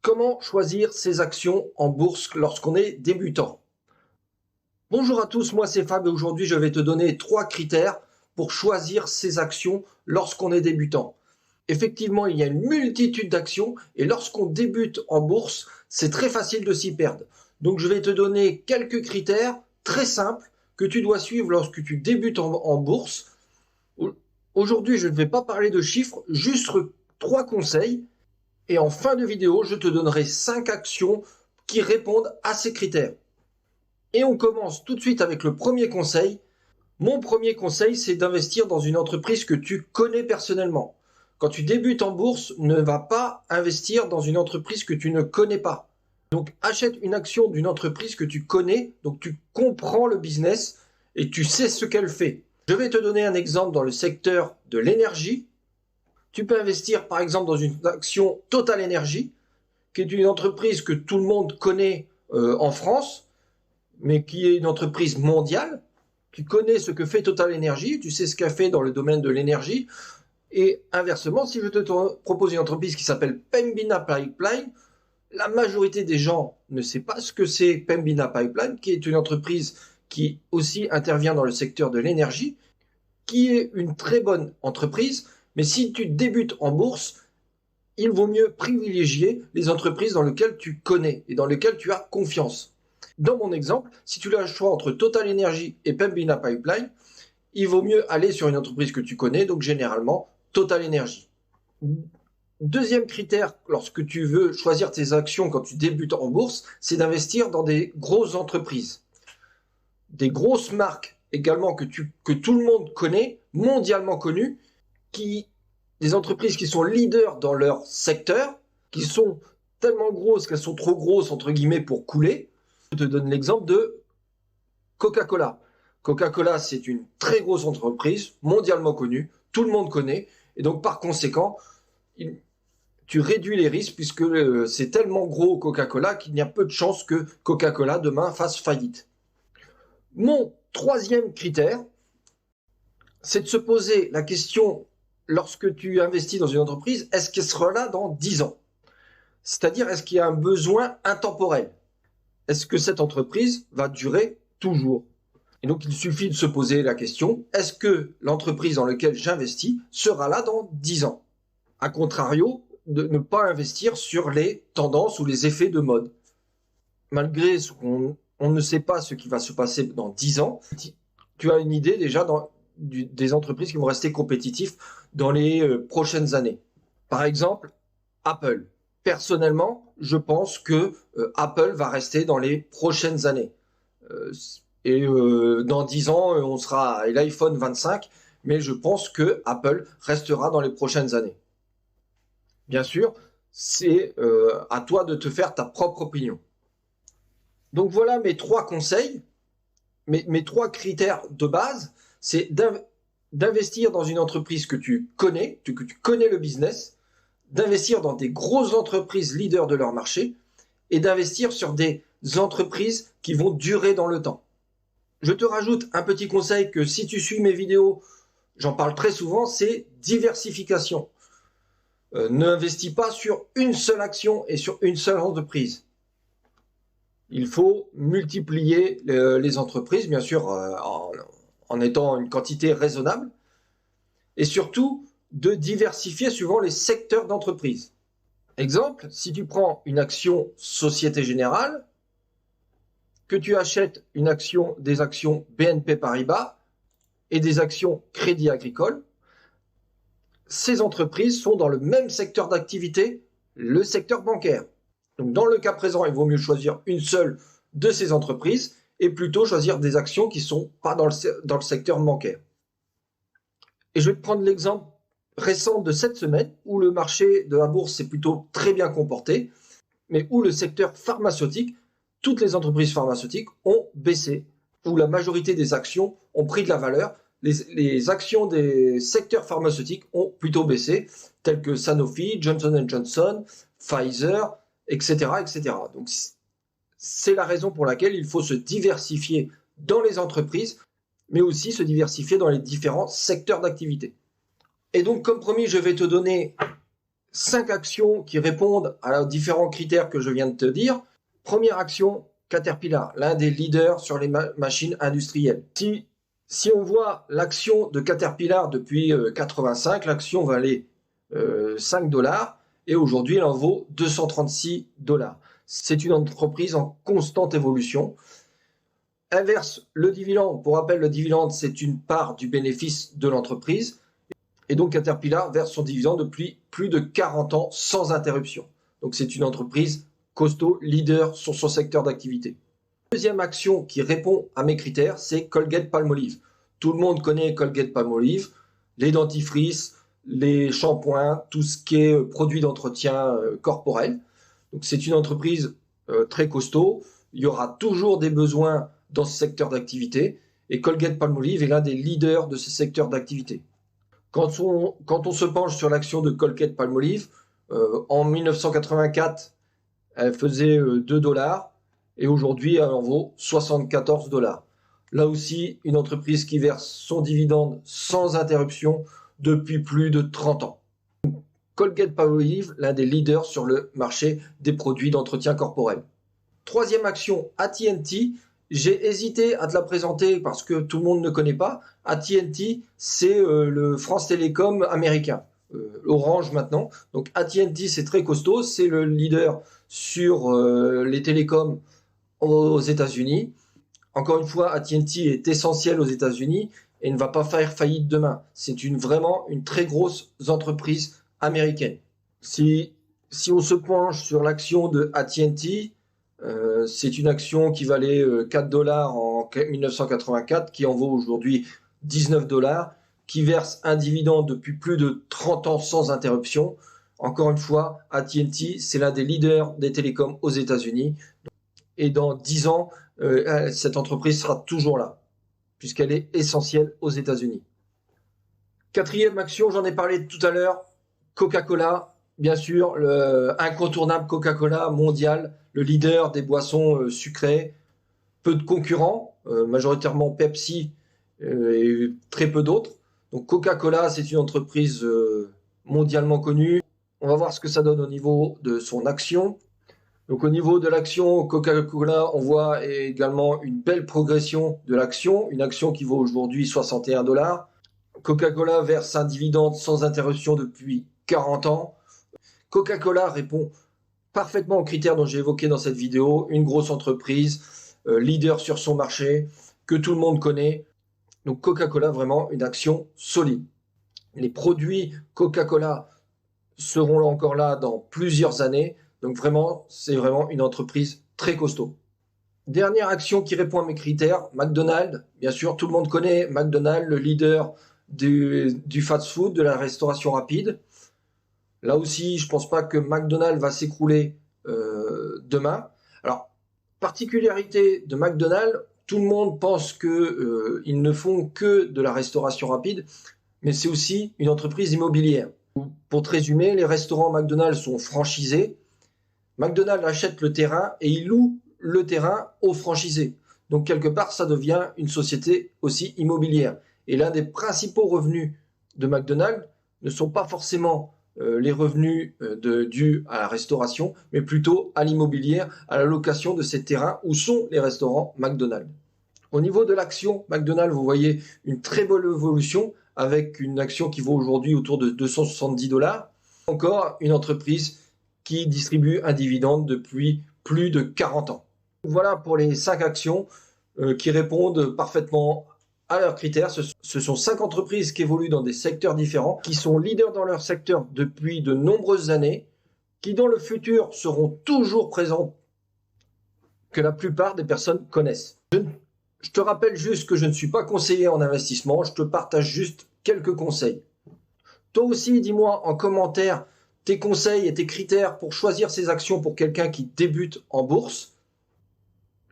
Comment choisir ses actions en bourse lorsqu'on est débutant? Bonjour à tous, moi c'est Fab et aujourd'hui je vais te donner 3 critères pour choisir ses actions lorsqu'on est débutant. Effectivement, il y a une multitude d'actions et lorsqu'on débute en bourse, c'est très facile de s'y perdre. Donc je vais te donner quelques critères très simples que tu dois suivre lorsque tu débutes en bourse. Aujourd'hui, je ne vais pas parler de chiffres, juste 3 conseils. Et en fin de vidéo, je te donnerai 5 actions qui répondent à ces critères. Et on commence tout de suite avec le premier conseil. Mon premier conseil, c'est d'investir dans une entreprise que tu connais personnellement. Quand tu débutes en bourse, ne va pas investir dans une entreprise que tu ne connais pas. Donc achète une action d'une entreprise que tu connais, donc tu comprends le business et tu sais ce qu'elle fait. Je vais te donner un exemple dans le secteur de l'énergie. Tu peux investir par exemple dans une action Total Energy, qui est une entreprise que tout le monde connaît en France, mais qui est une entreprise mondiale. Tu connais ce que fait Total Energy, tu sais ce qu'elle fait dans le domaine de l'énergie. Et inversement, si je te propose une entreprise qui s'appelle Pembina Pipeline, la majorité des gens ne sait pas ce que c'est Pembina Pipeline, qui est une entreprise qui aussi intervient dans le secteur de l'énergie, qui est une très bonne entreprise. Mais si tu débutes en bourse, il vaut mieux privilégier les entreprises dans lesquelles tu connais et dans lesquelles tu as confiance. Dans mon exemple, si tu as le choix entre Total Energy et Pembina Pipeline, il vaut mieux aller sur une entreprise que tu connais, donc généralement Total Energy. Deuxième critère, lorsque tu veux choisir tes actions quand tu débutes en bourse, c'est d'investir dans des grosses entreprises. Des grosses marques également que tout le monde connaît, mondialement connues, des entreprises qui sont leaders dans leur secteur, qui sont tellement grosses qu'elles sont trop grosses, entre guillemets, pour couler. Je te donne l'exemple de Coca-Cola. Coca-Cola, c'est une très grosse entreprise, mondialement connue, tout le monde connaît, et donc par conséquent, tu réduis les risques puisque c'est tellement gros Coca-Cola qu'il y a peu de chances que Coca-Cola demain fasse faillite. Mon troisième critère, c'est de se poser la question, lorsque tu investis dans une entreprise, est-ce qu'elle sera là dans 10 ans? C'est-à-dire, est-ce qu'il y a un besoin intemporel? Est-ce que cette entreprise va durer toujours? Et donc, il suffit de se poser la question, est-ce que l'entreprise dans laquelle j'investis sera là dans 10 ans? A contrario, de ne pas investir sur les tendances ou les effets de mode. Malgré ce qu'on ne sait pas ce qui va se passer dans 10 ans, tu as une idée déjà des entreprises qui vont rester compétitives dans les prochaines années. Par exemple, Apple. Personnellement, je pense que Apple va rester dans les prochaines années. Dans 10 ans, on sera à l'iPhone 25, mais je pense que Apple restera dans les prochaines années. Bien sûr, c'est à toi de te faire ta propre opinion. Donc voilà mes 3 conseils, mes 3 critères de base, c'est d'investir dans une entreprise que tu connais, que tu connais le business, d'investir dans des grosses entreprises leaders de leur marché et d'investir sur des entreprises qui vont durer dans le temps. Je te rajoute un petit conseil que si tu suis mes vidéos, j'en parle très souvent, c'est diversification. N'investis pas sur une seule action et sur une seule entreprise. Il faut multiplier les entreprises, bien sûr, en étant une quantité raisonnable, et surtout de diversifier suivant les secteurs d'entreprise. Exemple, si tu prends une action Société Générale, que tu achètes des actions BNP Paribas et des actions Crédit Agricole, ces entreprises sont dans le même secteur d'activité, le secteur bancaire. Donc dans le cas présent, il vaut mieux choisir une seule de ces entreprises et plutôt choisir des actions qui ne sont pas dans le secteur bancaire. Et je vais te prendre l'exemple récent de cette semaine où le marché de la bourse s'est plutôt très bien comporté, mais où le secteur pharmaceutique, toutes les entreprises pharmaceutiques ont baissé, où la majorité des actions ont pris de la valeur. Les actions des secteurs pharmaceutiques ont plutôt baissé, telles que Sanofi, Johnson & Johnson, Pfizer, etc., etc. Donc, c'est la raison pour laquelle il faut se diversifier dans les entreprises, mais aussi se diversifier dans les différents secteurs d'activité. Et donc, comme promis, je vais te donner 5 actions qui répondent à différents critères que je viens de te dire. Première action, Caterpillar, l'un des leaders sur les machines industrielles. Si on voit l'action de Caterpillar depuis 85, l'action valait 5 $, et aujourd'hui elle en vaut 236 $. C'est une entreprise en constante évolution. Elle verse le dividende. Pour rappel, le dividende, c'est une part du bénéfice de l'entreprise. Et donc Caterpillar verse son dividende depuis plus de 40 ans sans interruption. Donc c'est une entreprise costaud, leader sur son secteur d'activité. Deuxième action qui répond à mes critères, c'est Colgate-Palmolive. Tout le monde connaît Colgate-Palmolive, les dentifrices, les shampoings, tout ce qui est produits d'entretien corporel. Donc c'est une entreprise très costaud. Il y aura toujours des besoins dans ce secteur d'activité. Et Colgate-Palmolive est l'un des leaders de ce secteur d'activité. Quand on se penche sur l'action de Colgate-Palmolive, en 1984, elle faisait 2 $, et aujourd'hui, elle en vaut 74 $. Là aussi, une entreprise qui verse son dividende sans interruption depuis plus de 30 ans. Colgate-Palmolive, l'un des leaders sur le marché des produits d'entretien corporel. Troisième action, AT&T. J'ai hésité à te la présenter parce que tout le monde ne connaît pas. AT&T, c'est le France Télécom américain, Orange maintenant. Donc AT&T, c'est très costaud, c'est le leader sur les télécoms aux États-Unis. Encore une fois, AT&T est essentiel aux États-Unis et ne va pas faire faillite demain. C'est vraiment une très grosse entreprise américaine. Si on se penche sur l'action de AT&T, c'est une action qui valait 4 $ en 1984, qui en vaut aujourd'hui 19 $, qui verse un dividende depuis plus de 30 ans sans interruption. Encore une fois, AT&T, c'est l'un des leaders des télécoms aux États-Unis. Et dans 10 ans, cette entreprise sera toujours là, puisqu'elle est essentielle aux États-Unis. Quatrième action, j'en ai parlé tout à l'heure, Coca-Cola. Bien sûr, l'incontournable Coca-Cola mondial, le leader des boissons sucrées, peu de concurrents, majoritairement Pepsi et très peu d'autres. Donc Coca-Cola, c'est une entreprise mondialement connue. On va voir ce que ça donne au niveau de son action. Donc au niveau de l'action Coca-Cola, on voit également une belle progression de l'action, une action qui vaut aujourd'hui 61 $. Coca-Cola verse un dividende sans interruption depuis 40 ans. Coca-Cola répond parfaitement aux critères dont j'ai évoqué dans cette vidéo. Une grosse entreprise, leader sur son marché, que tout le monde connaît. Donc Coca-Cola, vraiment une action solide. Les produits Coca-Cola seront là encore là dans plusieurs années. Donc vraiment, c'est vraiment une entreprise très costaud. Dernière action qui répond à mes critères, McDonald's. Bien sûr, tout le monde connaît McDonald's, le leader du fast-food, de la restauration rapide. Là aussi, je ne pense pas que McDonald's va s'écrouler demain. Alors, particularité de McDonald's, tout le monde pense qu'ils ne font que de la restauration rapide, mais c'est aussi une entreprise immobilière. Pour te résumer, les restaurants McDonald's sont franchisés. McDonald's achète le terrain et il loue le terrain aux franchisés. Donc, quelque part, ça devient une société aussi immobilière. Et l'un des principaux revenus de McDonald's ne sont pas forcément les revenus dus à la restauration, mais plutôt à l'immobilière, à la location de ces terrains où sont les restaurants McDonald's. Au niveau de l'action McDonald's, vous voyez une très bonne évolution avec une action qui vaut aujourd'hui autour de 270 $. Encore une entreprise qui distribue un dividende depuis plus de 40 ans. Voilà pour les 5 actions qui répondent parfaitement à leurs critères. Ce sont 5 entreprises qui évoluent dans des secteurs différents, qui sont leaders dans leur secteur depuis de nombreuses années, qui dans le futur seront toujours présentes, que la plupart des personnes connaissent. Je te rappelle juste que je ne suis pas conseiller en investissement, je te partage juste quelques conseils. Toi aussi, dis-moi en commentaire tes conseils et tes critères pour choisir ces actions pour quelqu'un qui débute en bourse.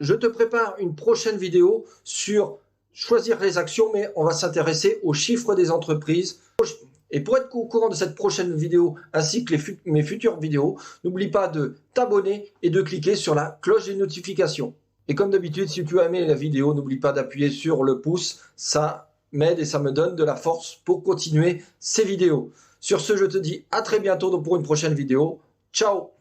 Je te prépare une prochaine vidéo sur choisir les actions, mais on va s'intéresser aux chiffres des entreprises. Et pour être au courant de cette prochaine vidéo ainsi que mes futures vidéos, n'oublie pas de t'abonner et de cliquer sur la cloche des notifications. Et comme d'habitude, si tu as aimé la vidéo, n'oublie pas d'appuyer sur le pouce, ça m'aide et ça me donne de la force pour continuer ces vidéos. Sur ce, je te dis à très bientôt pour une prochaine vidéo. Ciao!